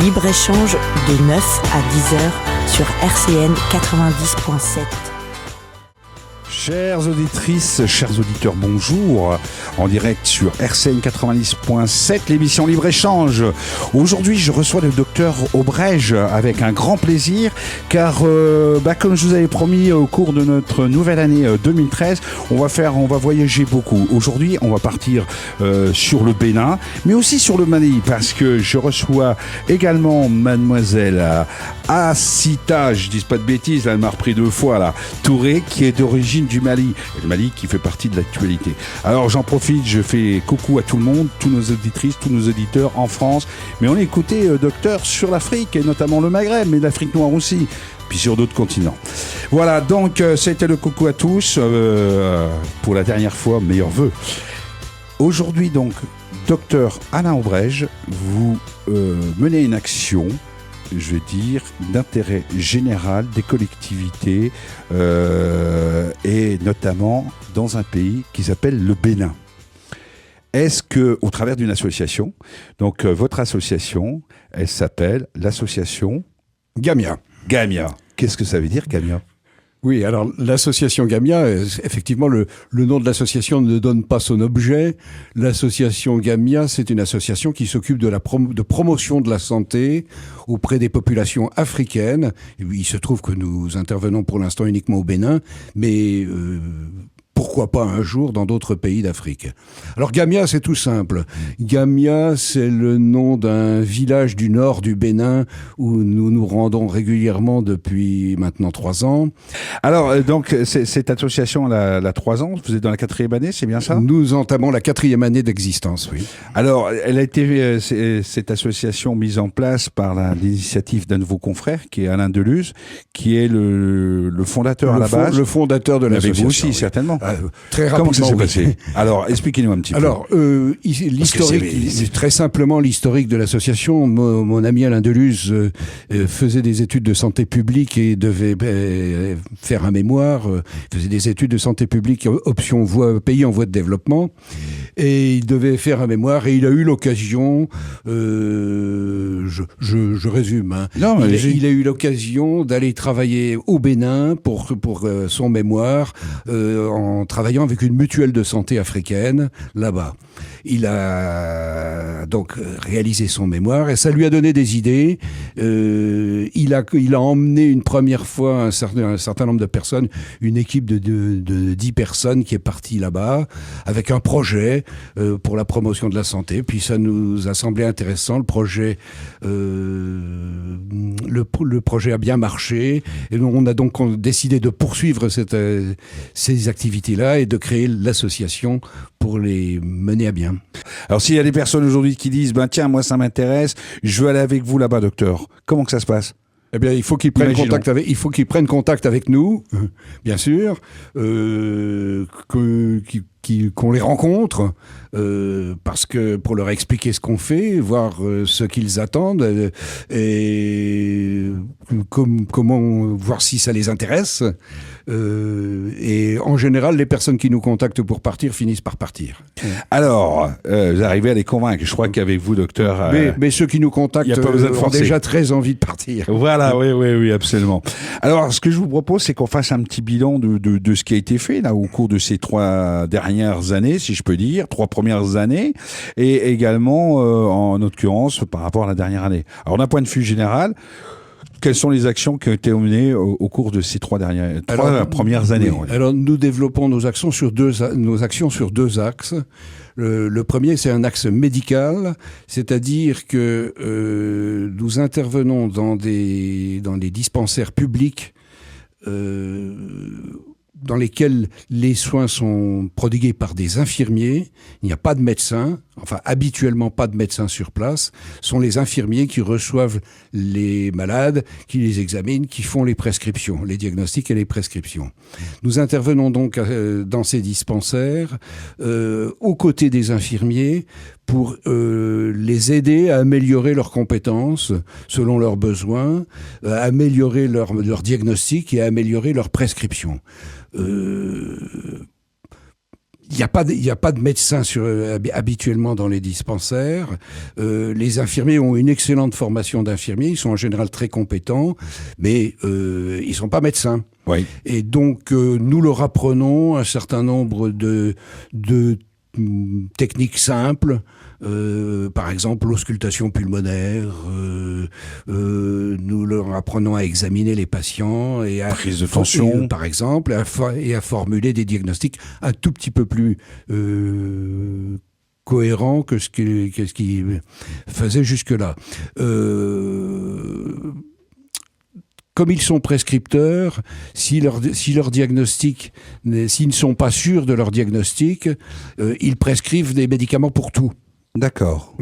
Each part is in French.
Libre-échange de 9 à 10 heures sur RCN 90.7. Chères auditrices, chers auditeurs, bonjour. En direct sur RCN 90.7, l'émission Libre-Échange. Aujourd'hui, je reçois le docteur Aubrège avec un grand plaisir, car comme je vous avais promis au cours de notre nouvelle année 2013, on va voyager beaucoup. Aujourd'hui, on va partir sur le Bénin, mais aussi sur le Mali, parce que je reçois également mademoiselle Assita, je dis pas de bêtises, elle m'a repris 2 fois là, Touré, qui est d'origine du Mali, et le Mali qui fait partie de l'actualité. Alors j'en profite, je fais coucou à tout le monde, tous nos auditrices, tous nos auditeurs en France, mais on est écouté docteur sur l'Afrique, et notamment le Maghreb, mais l'Afrique noire aussi, puis sur d'autres continents. Voilà, donc c'était le coucou à tous, pour la dernière fois, meilleurs vœux. Aujourd'hui donc, docteur Alain Aubrège, vous menez une action, je veux dire, d'intérêt général des collectivités et notamment dans un pays qui s'appelle le Bénin. Est-ce que, au travers d'une association, donc votre association, elle s'appelle l'association Gamia. Gamia. Qu'est-ce que ça veut dire, Gamia ? Oui, alors l'association Gamia, effectivement, le nom de l'association ne donne pas son objet. L'association Gamia, c'est une association qui s'occupe de la promotion de la santé auprès des populations africaines. Il se trouve que nous intervenons pour l'instant uniquement au Bénin, mais pourquoi pas un jour dans d'autres pays d'Afrique. Alors Gamia, c'est tout simple. Gamia, c'est le nom d'un village du nord du Bénin où nous nous rendons régulièrement depuis maintenant 3 ans. Alors, donc, cette association, elle a 3 ans, vous êtes dans la 4e année, c'est bien ça ? Nous entamons la 4e année d'existence, oui. Alors, elle a été, cette association, mise en place par l'initiative d'un de vos confrères, qui est Alain Deluse, qui est le fondateur à la base. Le fondateur de l'association. Avec vous aussi, oui. Certainement. Très rapidement. Comment ça s'est passé ? Alors, expliquez-nous un petit peu. Alors, l'historique, très simplement, l'historique de l'association. Mon ami Alain Deluse faisait des études de santé publique et devait faire un mémoire. Faisait des études de santé publique, option pays en voie de développement. Et il devait faire un mémoire et il a eu l'occasion, je résume, hein, non, il a eu l'occasion d'aller travailler au Bénin pour son mémoire en travaillant avec une mutuelle de santé africaine là-bas. Il a donc réalisé son mémoire et ça lui a donné des idées. Il a emmené une première fois un certain nombre de personnes, une équipe de 10 personnes qui est partie là-bas avec un projet pour la promotion de la santé. Puis ça nous a semblé intéressant. Le projet a bien marché et on a donc décidé de poursuivre ces activités-là et de créer l'association pour les mener à bien. Alors s'il y a des personnes aujourd'hui qui disent tiens, moi ça m'intéresse, je veux aller avec vous là-bas, docteur, comment que ça se passe ? Eh bien, il faut qu'ils prennent contact avec nous, bien sûr, qu'on les rencontre, parce que pour leur expliquer ce qu'on fait, voir ce qu'ils attendent, et comment voir si ça les intéresse. Et en général, les personnes qui nous contactent pour partir finissent par partir. Alors, vous arrivez à les convaincre. Je crois qu'avec vous, docteur... Mais ceux qui nous contactent ont déjà très envie de partir. Voilà, oui, absolument. Alors, ce que je vous propose, c'est qu'on fasse un petit bilan de ce qui a été fait là au cours de ces 3 dernières années, si je peux dire, 3 premières années, et également, en l'occurrence, par rapport à la dernière année. Alors, d'un point de vue général, quelles sont les actions qui ont été menées au cours de ces 3 premières années? Oui. Alors, nous développons nos actions sur 2 axes. Le premier, c'est un axe médical, c'est-à-dire que nous intervenons dans des dispensaires publics dans lesquels les soins sont prodigués par des infirmiers. Il n'y a pas de médecin, enfin habituellement pas de médecin sur place. Ce sont les infirmiers qui reçoivent les malades, qui les examinent, qui font les prescriptions, les diagnostics et les prescriptions. Nous intervenons donc dans ces dispensaires aux côtés des infirmiers pour les aider à améliorer leurs compétences selon leurs besoins, à améliorer leur diagnostic et à améliorer leurs prescriptions. Il n'y a pas de médecin habituellement dans les dispensaires. Les infirmiers ont une excellente formation d'infirmiers. Ils sont en général très compétents, mais ils sont pas médecins. Oui. Et donc, nous leur apprenons un certain nombre de techniques simples. Par exemple, l'auscultation pulmonaire. Nous leur apprenons à examiner les patients et à prise de tension, par exemple, et à formuler des diagnostics un tout petit peu plus cohérents que ce qu'ils faisaient jusque-là. Comme ils sont prescripteurs, si leur diagnostic, s'ils ne sont pas sûrs de leur diagnostic, ils prescrivent des médicaments pour tout. D'accord.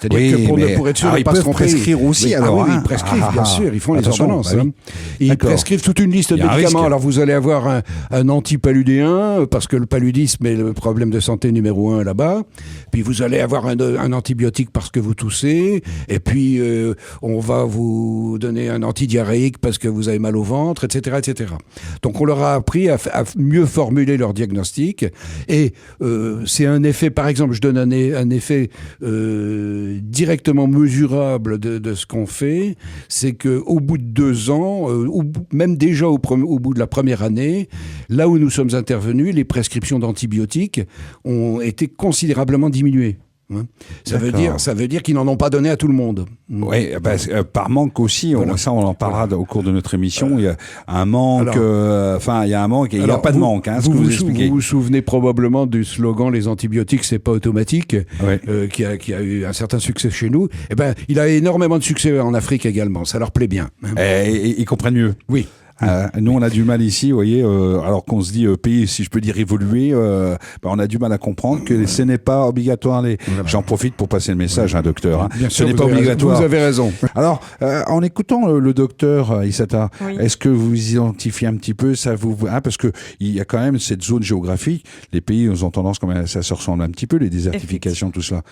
C'est-à-dire que pour être sûr de ne pas se tromper, prescrire aussi, alors. Ils prescrivent, bien sûr, ils font les ordonnances. Bah oui. Ils prescrivent toute une liste de médicaments. Alors vous allez avoir un antipaludéen, parce que le paludisme est le problème de santé numéro 1 là-bas. Puis vous allez avoir un antibiotique parce que vous toussez. Et puis on va vous donner un antidiarrhéique parce que vous avez mal au ventre, etc., etc. Donc on leur a appris à mieux formuler leur diagnostic. Et c'est un effet, par exemple, je donne un effet directement mesurable de ce qu'on fait, c'est qu'au bout de 2 ans, ou même déjà au bout de la première année, là où nous sommes intervenus, les prescriptions d'antibiotiques ont été considérablement diminuées. Ça veut dire qu'ils n'en ont pas donné à tout le monde. Oui, par manque aussi. Voilà. Ça, on en parlera au cours de notre émission. Il y a un manque. Il y a un manque. Et il n'y a pas de manque. Ce que vous expliquez. Vous vous souvenez probablement du slogan "Les antibiotiques, c'est pas automatique", qui a eu un certain succès chez nous. Eh ben, il a énormément de succès en Afrique également. Ça leur plaît bien. Et ils comprennent mieux. Oui. Nous, on a du mal ici, vous voyez, alors qu'on se dit pays, si je peux dire, évolué, on a du mal à comprendre que ce n'est pas obligatoire. J'en profite pour passer le message, docteur. Bien sûr, ce n'est pas obligatoire. Vous avez raison. Alors, en écoutant le docteur Issata, oui. est-ce que vous identifiez un petit peu ça parce que il y a quand même cette zone géographique. Les pays ont tendance quand même, ça se ressemble un petit peu, les désertifications, tout cela.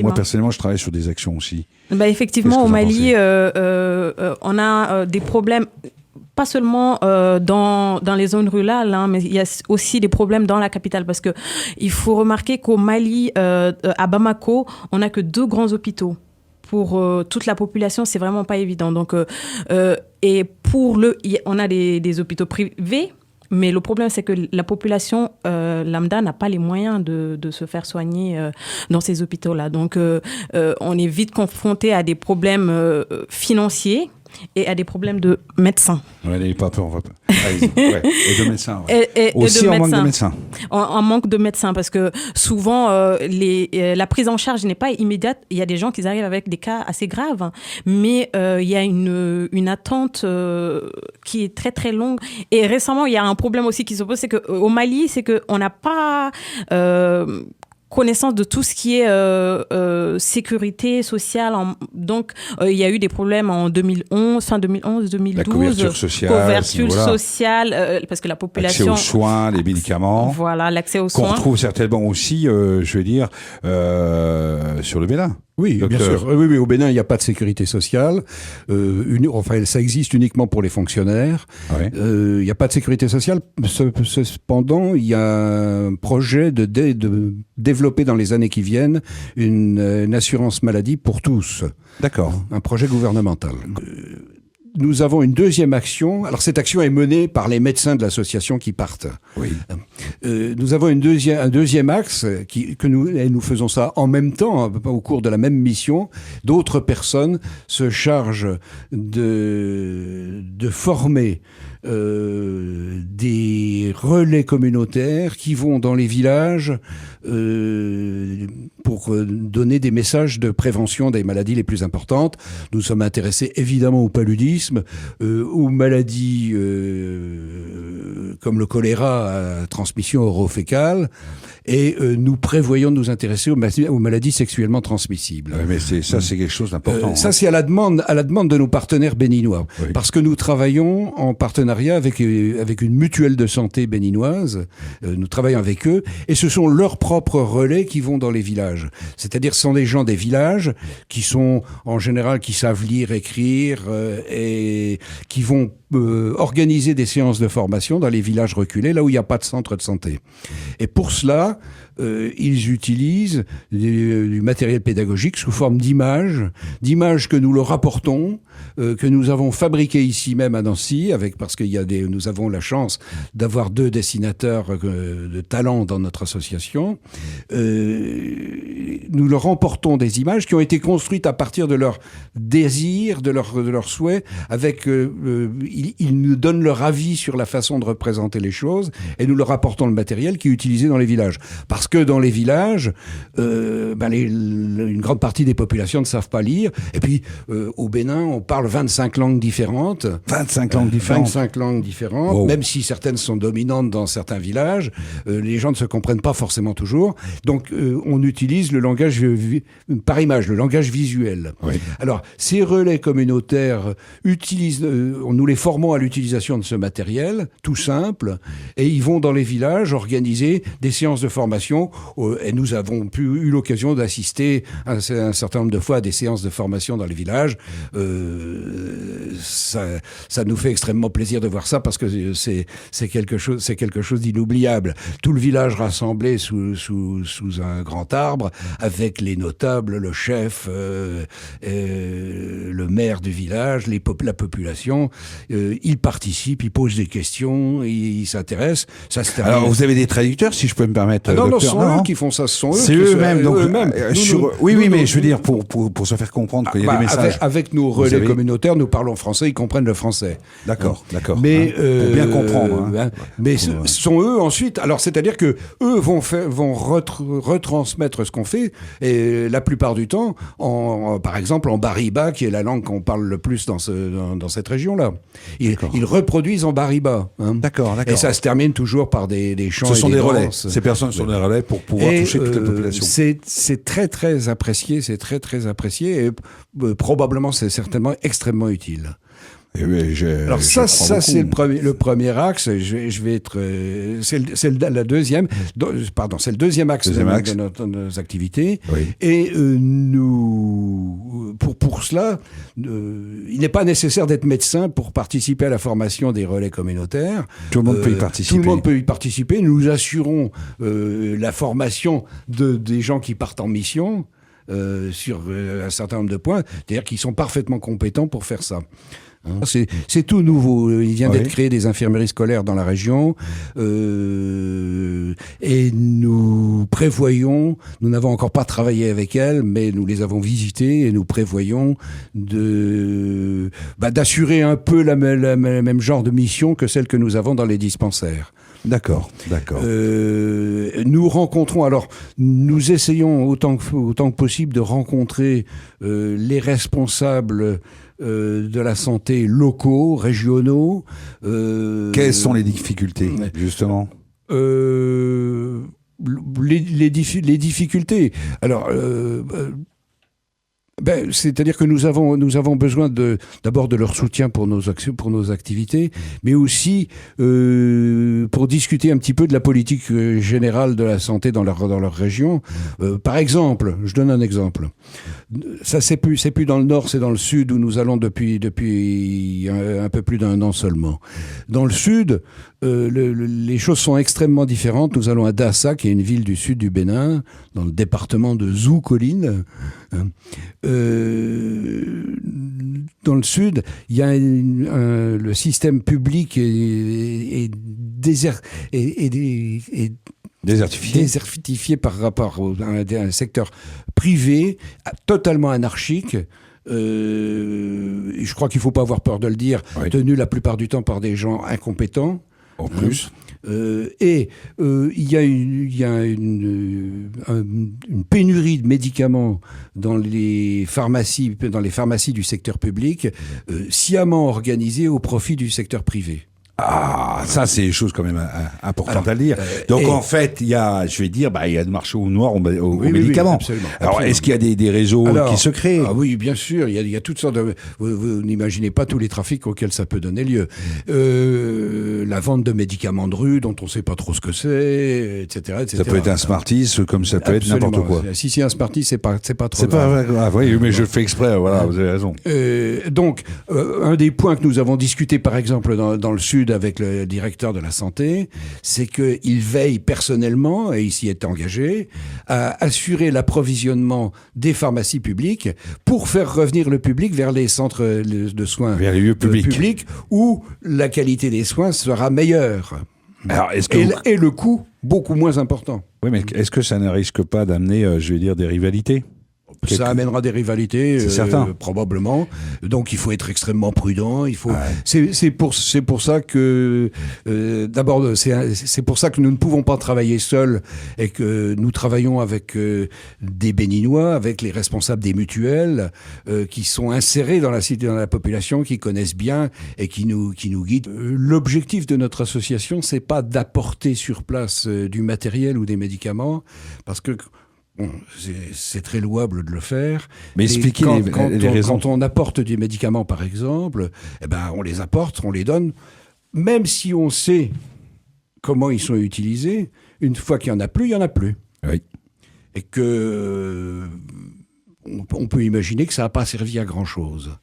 Moi, personnellement, je travaille sur des actions aussi. Effectivement, au Mali, on a des problèmes. Pas seulement dans les zones rurales, mais il y a aussi des problèmes dans la capitale, parce que il faut remarquer qu'au Mali, à Bamako, on n'a que 2 grands hôpitaux. Pour toute la population, c'est vraiment pas évident. Donc, et on a des hôpitaux privés, mais le problème, c'est que la population lambda n'a pas les moyens de se faire soigner dans ces hôpitaux-là. Donc, on est vite confronté à des problèmes financiers et à des problèmes de médecins. Ouais, pas peur, et de médecins. Ouais. Et aussi de en manque de médecins. En manque de médecins, parce que souvent, la prise en charge n'est pas immédiate. Il y a des gens qui arrivent avec des cas assez graves, mais il y a une attente qui est très très longue. Et récemment, il y a un problème aussi qui se pose, c'est qu'au Mali, c'est qu'on n'a pas connaissance de tout ce qui est sécurité sociale. Donc, il y a eu des problèmes en 2011, fin 2011, 2012. La couverture sociale. Parce que la population... L'accès aux soins, les médicaments. Voilà, l'accès aux soins. Qu'on retrouve certainement aussi, sur le Bénin. Oui, bien sûr. Oui, au Bénin, il n'y a pas de sécurité sociale. Ça existe uniquement pour les fonctionnaires. Il n'y a pas de sécurité sociale. Cependant, il y a un projet de développer dans les années qui viennent une assurance maladie pour tous. D'accord. Un projet gouvernemental. Nous avons une deuxième action. Alors cette action est menée par les médecins de l'association qui partent. Oui. Nous avons un deuxième axe que nous faisons ça en même temps, au cours de la même mission. D'autres personnes se chargent de former des relais communautaires qui vont dans les villages pour donner des messages de prévention des maladies les plus importantes. Nous sommes intéressés évidemment au paludisme, aux maladies comme le choléra à transmission orofécale, et nous prévoyons de nous intéresser aux maladies sexuellement transmissibles. Oui, mais c'est quelque chose d'important. Ça, c'est à la demande de nos partenaires béninois, oui. Parce que nous travaillons en partenariat avec une mutuelle de santé béninoise. Nous travaillons avec eux, et ce sont leurs propres relais qui vont dans les villages. C'est-à-dire, ce sont des gens des villages qui sont, en général, qui savent lire, écrire, et qui vont organiser des séances de formation dans les villages reculés, là où il n'y a pas de centre de santé. Et pour cela, ils utilisent du matériel pédagogique sous forme d'images que nous leur apportons, que nous avons fabriqué ici même à Nancy, parce que nous avons la chance d'avoir 2 dessinateurs de talent dans notre association. Nous leur emportons des images qui ont été construites à partir de leurs désirs, de leurs souhaits, ils nous donnent leur avis sur la façon de représenter les choses, et nous leur apportons le matériel qui est utilisé dans les villages. Parce que dans les villages, une grande partie des populations ne savent pas lire. Et puis, au Bénin, on parle 25 langues différentes. 25 langues différentes. 25 langues différentes. Wow. Même si certaines sont dominantes dans certains villages, les gens ne se comprennent pas forcément toujours. Donc, on utilise le langage par image, le langage visuel. Oui. Alors, ces relais communautaires nous les formons à l'utilisation de ce matériel, tout simple, et ils vont dans les villages organiser des séances de formation, et nous avons eu l'occasion d'assister un certain nombre de fois à des séances de formation dans les villages. Ça nous fait extrêmement plaisir de voir ça, parce que c'est quelque chose d'inoubliable. Tout le village rassemblé sous un grand arbre, avec les notables, le chef, le maire du village, la population. Ils participent, ils posent des questions, ils s'intéressent. Ça se termine. Alors, vous avez des traducteurs, si je peux me permettre, non, docteur? Ce sont eux qui font ça. Ce sont eux. C'est eux-mêmes. Donc, oui, mais je veux dire, pour se faire comprendre qu'il y a des messages. Avec nos relais communautaires, nous parlons français, ils comprennent le français. D'accord. Mais pour bien comprendre. Mais ce sont eux ensuite. Alors, c'est-à-dire que eux vont retransmettre ce qu'on fait, et la plupart du temps, par exemple, en bariba, qui est la langue qu'on parle le plus dans cette région-là. Ils reproduisent en bariba. D'accord. Et ça se termine toujours par des chants. Ce sont des relais. danses. Ces personnes sont des relais pour pouvoir toucher toute la population. C'est très très apprécié, et probablement c'est certainement extrêmement utile. Alors ça c'est le premier axe. Je vais être, c'est le deuxième axe de nos activités. Oui. Et pour cela, il n'est pas nécessaire d'être médecin pour participer à la formation des relais communautaires. Tout le monde peut y participer. Tout le monde peut y participer. Nous assurons la formation des gens qui partent en mission. Sur un certain nombre de points, c'est-à-dire qu'ils sont parfaitement compétents pour faire ça. C'est tout nouveau. Il vient d'être créé des infirmeries scolaires dans la région, et nous n'avons encore pas travaillé avec elles, mais nous les avons visitées, et nous prévoyons d'assurer un peu la même genre de mission que celle que nous avons dans les dispensaires. D'accord. Nous essayons autant que possible de rencontrer les responsables de la santé locaux, régionaux. Quelles sont les difficultés, justement? Les difficultés. Alors, c'est-à-dire que nous avons besoin d'abord de leur soutien pour nos activités, mais aussi pour discuter un petit peu de la politique générale de la santé dans leur région. Par exemple, je donne un exemple. Ça c'est plus dans le nord, c'est dans le sud où nous allons depuis un peu plus d'1 an seulement. Dans le sud, les choses sont extrêmement différentes. Nous allons à Dassa, qui est une ville du sud du Bénin, dans le département de Zoukoline. Dans le sud, il y a le système public est désertifié par rapport à un secteur privé totalement anarchique. Je crois qu'il ne faut pas avoir peur de le dire, tenu la plupart du temps par des gens incompétents. En plus. Il y a une pénurie de médicaments dans les pharmacies du secteur public, sciemment organisée au profit du secteur privé. Ah, ça, c'est des choses quand même importantes à le dire. Donc, en fait, il y a, je vais dire, il y a le marché au noir aux médicaments. Absolument. Alors, est-ce qu'il y a des réseaux qui se créent? Ah oui, bien sûr. Il y a toutes sortes de... Vous n'imaginez pas tous les trafics auxquels ça peut donner lieu. La vente de médicaments de rue dont on ne sait pas trop ce que c'est, etc., etc. Ça peut être un Smarties, comme ça peut être n'importe quoi. Si c'est un Smarties, c'est pas trop C'est grave. pas grave, oui, mais je le fais exprès, voilà, vous avez raison. Donc, un des points que nous avons discuté, par exemple, dans le Sud avec le directeur de la santé, c'est qu'il veille personnellement, et il s'y est engagé, à assurer l'approvisionnement des pharmacies publiques pour faire revenir le public vers les centres de soins vers les lieux publics où la qualité des soins sera meilleure. Alors, et le coût beaucoup moins important. Oui, mais est-ce que ça ne risque pas d'amener, je vais dire, des rivalités? Ça amènera des rivalités, c'est certain. Probablement. Donc il faut être extrêmement prudent. Il faut. Ouais. C'est pour ça que d'abord c'est pour ça que nous ne pouvons pas travailler seuls et que nous travaillons avec des Béninois, avec les responsables des mutuelles qui sont insérés dans la population, qui connaissent bien et qui nous guident. L'objectif de notre association, c'est pas d'apporter sur place du matériel ou des médicaments, parce que bon, c'est très louable de le faire. Mais expliquez les raisons. Quand on apporte des médicaments, par exemple, on les apporte, on les donne, même si on sait comment ils sont utilisés. Une fois qu'il n'y en a plus, il n'y en a plus. Oui. Et que on peut imaginer que ça n'a pas servi à grand-chose.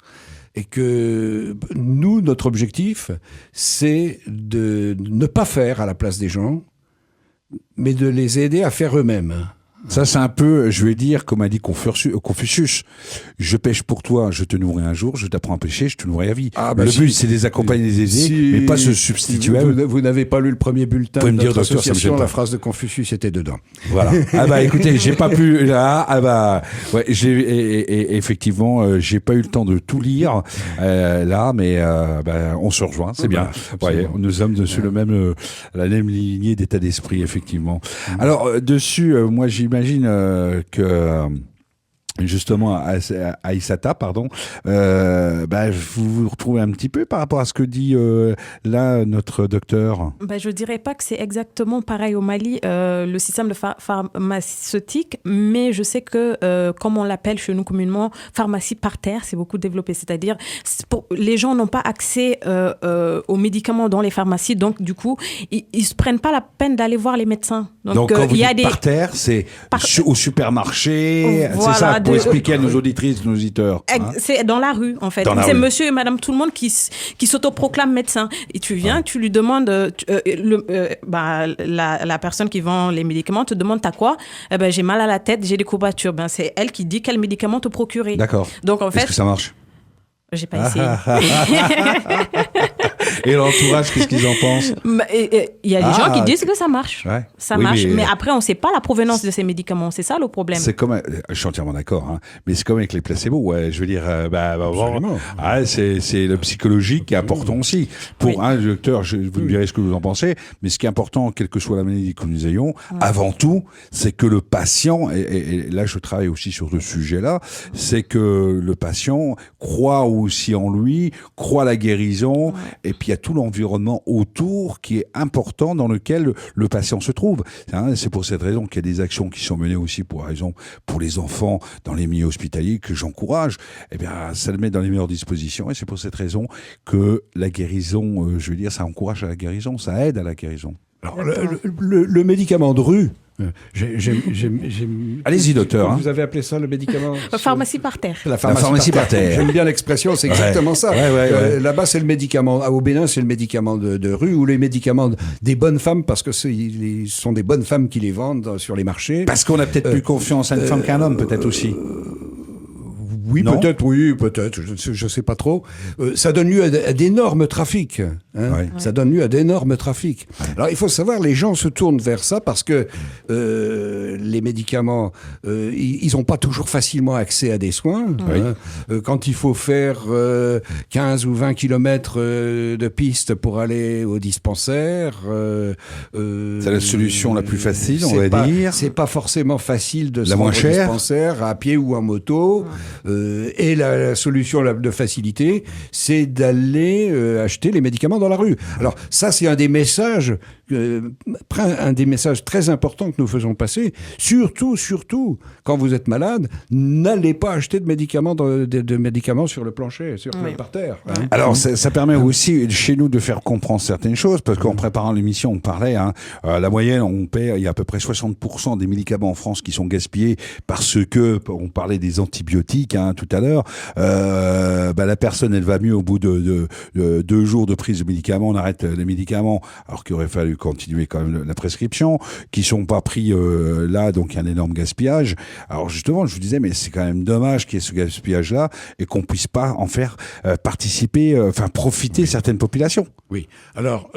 Et que nous, notre objectif, c'est de ne pas faire à la place des gens, mais de les aider à faire eux-mêmes. Ça, c'est un peu, je vais dire, comme a dit Confucius, je pêche pour toi, je te nourris un jour, je t'apprends à pêcher, je te nourris à vie. Le but, c'est de les accompagner, les aider, mais pas se substituer à eux. Vous n'avez pas lu le premier bulletin de notre association, la phrase de Confucius était dedans. Voilà. Écoutez, j'ai pas pu, là, effectivement, j'ai pas eu le temps de tout lire, là, mais, on se rejoint, c'est bien. Ouais, nous sommes sur la même lignée d'état d'esprit, effectivement. Alors, dessus, moi, j'imagine que justement à Issata, vous vous retrouvez un petit peu par rapport à ce que dit là notre docteur. Je dirais pas que c'est exactement pareil au Mali, le système de pharmaceutique, mais je sais que comme on l'appelle chez nous communément, pharmacie par terre, c'est beaucoup développé, c'est-à-dire les gens n'ont pas accès aux médicaments dans les pharmacies, donc du coup ils se prennent pas la peine d'aller voir les médecins. Donc quand vous dites par terre, c'est au supermarché, voilà, c'est ça. Pour expliquer à nos auditrices, nos auditeurs. C'est dans la rue, en fait. C'est monsieur et madame tout le monde qui s'autoproclament médecin. Et tu viens, tu lui demandes, la personne qui vend les médicaments te demande t'as quoi? J'ai mal à la tête, j'ai des courbatures. C'est elle qui dit quel médicament te procurer. D'accord. Donc en fait. Est-ce que ça marche? J'ai pas essayé. Et l'entourage, qu'est-ce qu'ils en pensent? Il y a des gens qui disent que ça marche. Ouais. Ça marche. Mais après, on ne sait pas la provenance de ces médicaments. C'est ça le problème. C'est comme, je suis entièrement d'accord, hein, mais c'est comme avec les placebos. Ouais, je veux dire, c'est le psychologique qui est important aussi. Pour un docteur, vous me direz ce que vous en pensez, mais ce qui est important, quelle que soit la maladie que nous ayons, avant tout, c'est que le patient, et là je travaille aussi sur ce sujet-là, c'est que le patient croit aussi en lui, croit à la guérison, et puis il y a tout l'environnement autour qui est important dans lequel le patient se trouve. C'est pour cette raison qu'il y a des actions qui sont menées aussi pour les enfants dans les milieux hospitaliers que j'encourage. Ça le met dans les meilleures dispositions, et c'est pour cette raison que la guérison, ça encourage à la guérison, ça aide à la guérison. Alors, le médicament de rue, allez-y, docteur. Vous avez appelé ça le médicament? Pharmacie par terre. La pharmacie par terre. J'aime bien l'expression, c'est exactement ça. Là-bas, c'est le médicament. Au Bénin, c'est le médicament de rue ou les médicaments des bonnes femmes, parce que ce sont des bonnes femmes qui les vendent sur les marchés. Parce qu'on a peut-être plus confiance à une femme qu'à un homme, peut-être aussi. Oui, peut-être, je sais pas trop. Ça donne lieu à d'énormes trafics. Ça donne lieu à d'énormes trafics. Alors, il faut savoir, les gens se tournent vers ça parce que les médicaments, ils n'ont pas toujours facilement accès à des soins. Oui. Quand il faut faire 15 ou 20 kilomètres de piste pour aller au dispensaire... c'est la solution la plus facile, on va dire. C'est pas forcément facile de se La moins rendre au chère. dispensaire à pied ou en moto. Et la solution de facilité, c'est d'aller acheter les médicaments dans la rue. Alors ça, c'est un des messages très importants que nous faisons passer. Surtout, quand vous êtes malade, n'allez pas acheter de médicaments, de médicaments sur le plancher, par terre. Hein. Alors, ça permet aussi, chez nous, de faire comprendre certaines choses, parce qu'en préparant l'émission, on parlait, la moyenne, on paie, il y a à peu près 60% des médicaments en France qui sont gaspillés parce que, on parlait des antibiotiques, tout à l'heure, la personne, elle va mieux au bout de 2 jours de prise de médicaments, on arrête les médicaments, alors qu'il aurait fallu continuer quand même la prescription, qui sont pas pris là, donc il y a un énorme gaspillage. Alors justement, je vous disais, mais c'est quand même dommage qu'il y ait ce gaspillage-là et qu'on puisse pas en faire participer, profiter certaines populations. Oui. Alors,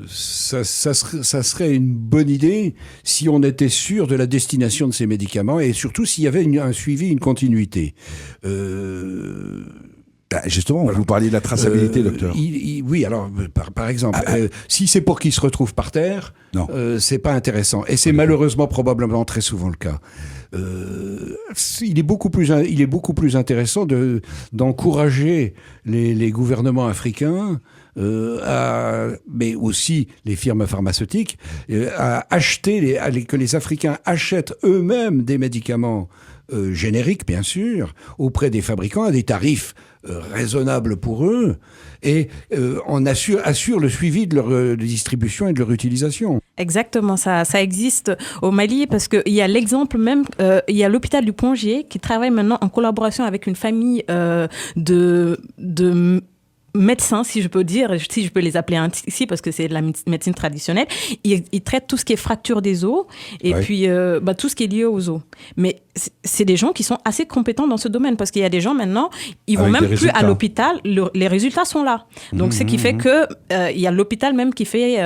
ça serait une bonne idée si on était sûr de la destination de ces médicaments et surtout s'il y avait un suivi, une continuité. Justement, voilà. Vous parliez de la traçabilité, docteur. Oui, alors, par exemple, si c'est pour qu'il se retrouve par terre, c'est pas intéressant. Et c'est malheureusement probablement très souvent le cas. Il est beaucoup plus intéressant d'encourager les gouvernements africains, mais aussi les firmes pharmaceutiques, à acheter, que les Africains achètent eux-mêmes des médicaments génériques, bien sûr, auprès des fabricants à des tarifs raisonnables pour eux, et on assure le suivi de leur distribution et de leur utilisation. Exactement, ça existe au Mali parce qu'il y a l'exemple même, il y a l'hôpital du Pongier qui travaille maintenant en collaboration avec une famille de médecins, si je peux les appeler ainsi, parce que c'est de la médecine traditionnelle. Ils traitent tout ce qui est fracture des os et puis tout ce qui est lié aux os. Mais c'est des gens qui sont assez compétents dans ce domaine parce qu'il y a des gens maintenant, ils vont même plus à l'hôpital, les résultats sont là. Donc ce qui fait que il y a l'hôpital même qui fait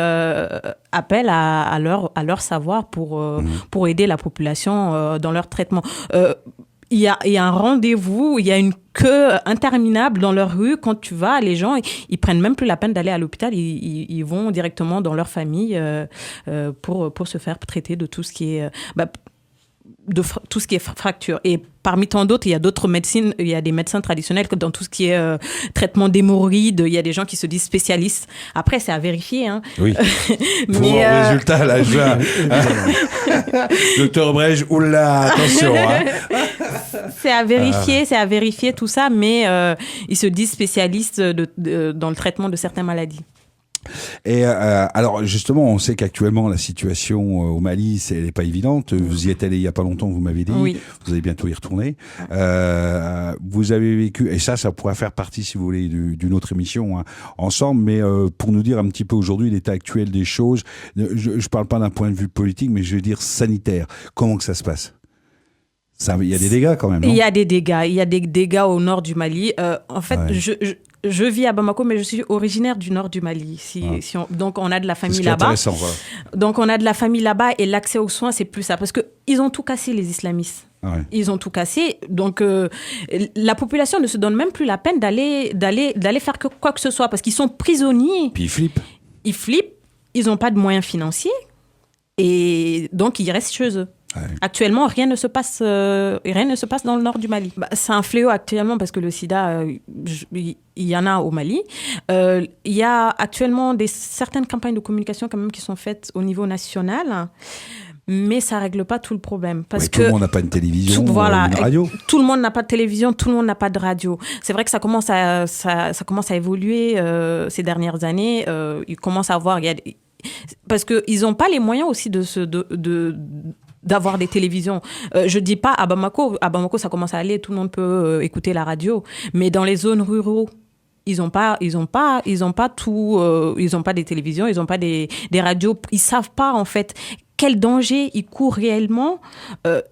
appel à leur savoir pour aider la population dans leur traitement. Il y a un rendez-vous, il y a une queue interminable dans leur rue. Quand tu vas, les gens, ils prennent même plus la peine d'aller à l'hôpital. Ils vont directement dans leur famille pour se faire traiter de tout ce qui est tout ce qui est fracture. Et parmi tant d'autres, il y a d'autres médecines, il y a des médecins traditionnels dans tout ce qui est traitement d'hémorroïdes. Il y a des gens qui se disent spécialistes. Après, c'est à vérifier. Oui. Pour le résultat, là, je vois. Docteur Obrège, oula, attention. C'est à vérifier tout ça, mais ils se disent spécialistes dans le traitement de certaines maladies. Et alors justement, on sait qu'actuellement la situation au Mali, elle n'est pas évidente. Vous y êtes allé il y a pas longtemps, vous m'avez dit. Oui. Vous allez bientôt y retourner. Vous avez vécu, et ça pourrait faire partie, si vous voulez, d'une autre émission ensemble. Mais pour nous dire un petit peu aujourd'hui l'état actuel des choses. Je parle pas d'un point de vue politique, mais je veux dire sanitaire. Comment que ça se passe? Il y a des dégâts quand même, non? Il y a des dégâts au nord du Mali. En fait, je vis à Bamako, mais je suis originaire du nord du Mali. Donc, on a de la famille là-bas. C'est intéressant, voilà. Donc, on a de la famille là-bas et l'accès aux soins, c'est plus ça. Parce qu'ils ont tout cassé, les islamistes. Ouais. Ils ont tout cassé. Donc, la population ne se donne même plus la peine d'aller faire quoi que ce soit parce qu'ils sont prisonniers. Puis ils flippent. Ils n'ont pas de moyens financiers. Et donc, ils restent chez eux. Ouais. Actuellement, rien ne se passe dans le nord du Mali. C'est un fléau actuellement parce que le sida, il y en a au Mali. Il y a actuellement certaines campagnes de communication quand même qui sont faites au niveau national, mais ça ne règle pas tout le problème. Parce que tout le monde n'a pas une télévision ou une radio. Tout le monde n'a pas de télévision, tout le monde n'a pas de radio. C'est vrai que ça commence à évoluer ces dernières années. Ils commencent à avoir... parce qu'ils n'ont pas les moyens aussi d'avoir des télévisions. Je dis pas à Bamako. À Bamako, ça commence à aller. Tout le monde peut écouter la radio. Mais dans les zones ruraux, ils ont pas des télévisions, ils ont pas des radios. Ils savent pas, en fait, quel danger ils courent réellement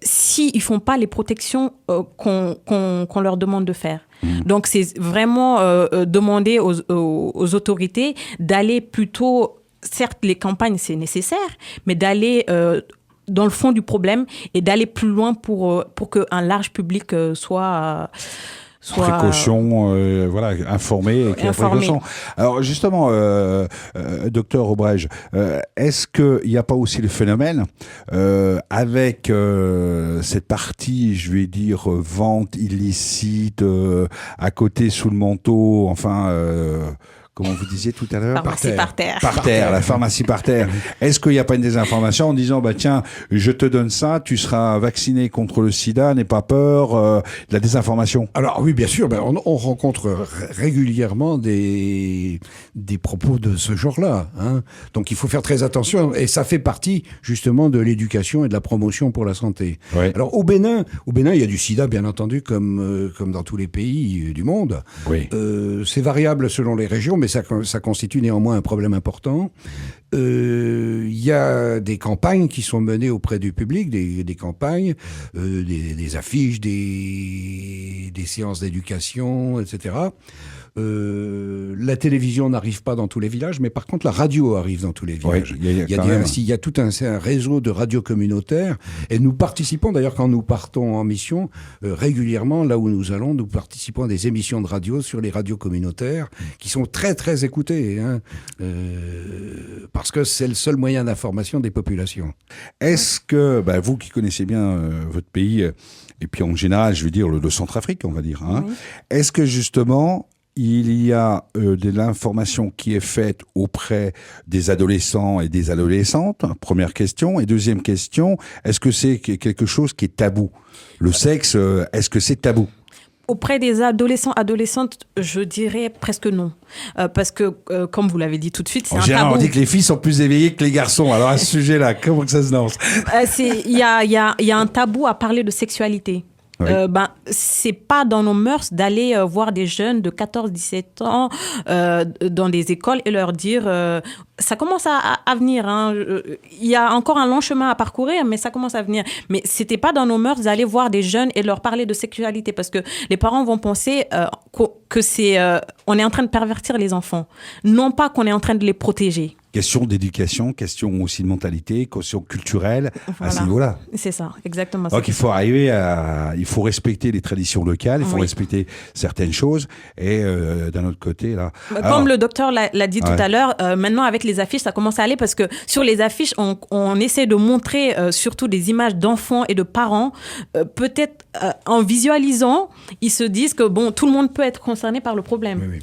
s'ils font pas les protections qu'on leur demande de faire. Donc, c'est vraiment demander aux autorités d'aller plutôt... Certes, les campagnes, c'est nécessaire, mais d'aller dans le fond du problème et d'aller plus loin pour qu'un large public soit précaution, voilà, informé. Précaution. Alors justement, docteur Aubrège, est-ce qu'il n'y a pas aussi le phénomène avec cette partie, je vais dire, vente illicite à côté sous le manteau, enfin... Comment vous disiez tout à l'heure? Pharmacie par terre. Par terre, la pharmacie par terre. Est-ce qu'il n'y a pas une désinformation en disant, bah tiens, je te donne ça, tu seras vacciné contre le sida, n'aie pas peur, la désinformation? Alors oui, bien sûr, on rencontre régulièrement des propos de ce genre-là. Hein. Donc il faut faire très attention, et ça fait partie justement de l'éducation et de la promotion pour la santé. Oui. Alors au Bénin, il y a du sida, bien entendu, comme dans tous les pays du monde. Oui. C'est variable selon les régions, mais ça constitue néanmoins un problème important. Il y a des campagnes qui sont menées auprès du public, des campagnes, des affiches, des séances d'éducation, etc. La télévision n'arrive pas dans tous les villages, mais par contre la radio arrive dans tous les villages. Oui, il y a tout un réseau de radios communautaires, et nous participons d'ailleurs quand nous partons en mission régulièrement, là où nous allons, nous participons à des émissions de radio sur les radios communautaires qui sont très très écoutées, hein, parce que c'est le seul moyen d'information des populations. Est-ce que, vous qui connaissez bien votre pays, et puis en général, je veux dire le Centrafrique, on va dire, hein, oui. Est-ce que justement il y a de l'information qui est faite auprès des adolescents et des adolescentes? Première question. Et deuxième question, est-ce que c'est quelque chose qui est tabou? Le sexe, est-ce que c'est tabou? Auprès des adolescents, adolescentes, je dirais presque non. Parce que, comme vous l'avez dit tout de suite, c'est un tabou. On dit que les filles sont plus éveillées que les garçons. Alors à ce sujet-là, comment que ça se lance? Il y a un tabou à parler de sexualité. Oui. C'est pas dans nos mœurs d'aller voir des jeunes de 14-17 ans dans des écoles et leur dire ça commence à venir, hein. Il y a encore un long chemin à parcourir, mais ça commence à venir. Mais c'était pas dans nos mœurs d'aller voir des jeunes et leur parler de sexualité, parce que les parents vont penser que c'est on est en train de pervertir les enfants, non pas qu'on est en train de les protéger. Question d'éducation, question aussi de mentalité, question culturelle, voilà. À ce niveau-là. C'est ça, exactement. Donc il faut arriver il faut respecter les traditions locales, il faut respecter certaines choses, et d'un autre côté, là... Comme le docteur l'a dit tout à l'heure, maintenant avec les affiches, ça commence à aller, parce que sur les affiches, on essaie de montrer surtout des images d'enfants et de parents. Peut-être en visualisant, ils se disent que bon, tout le monde peut être concerné par le problème. Oui, oui.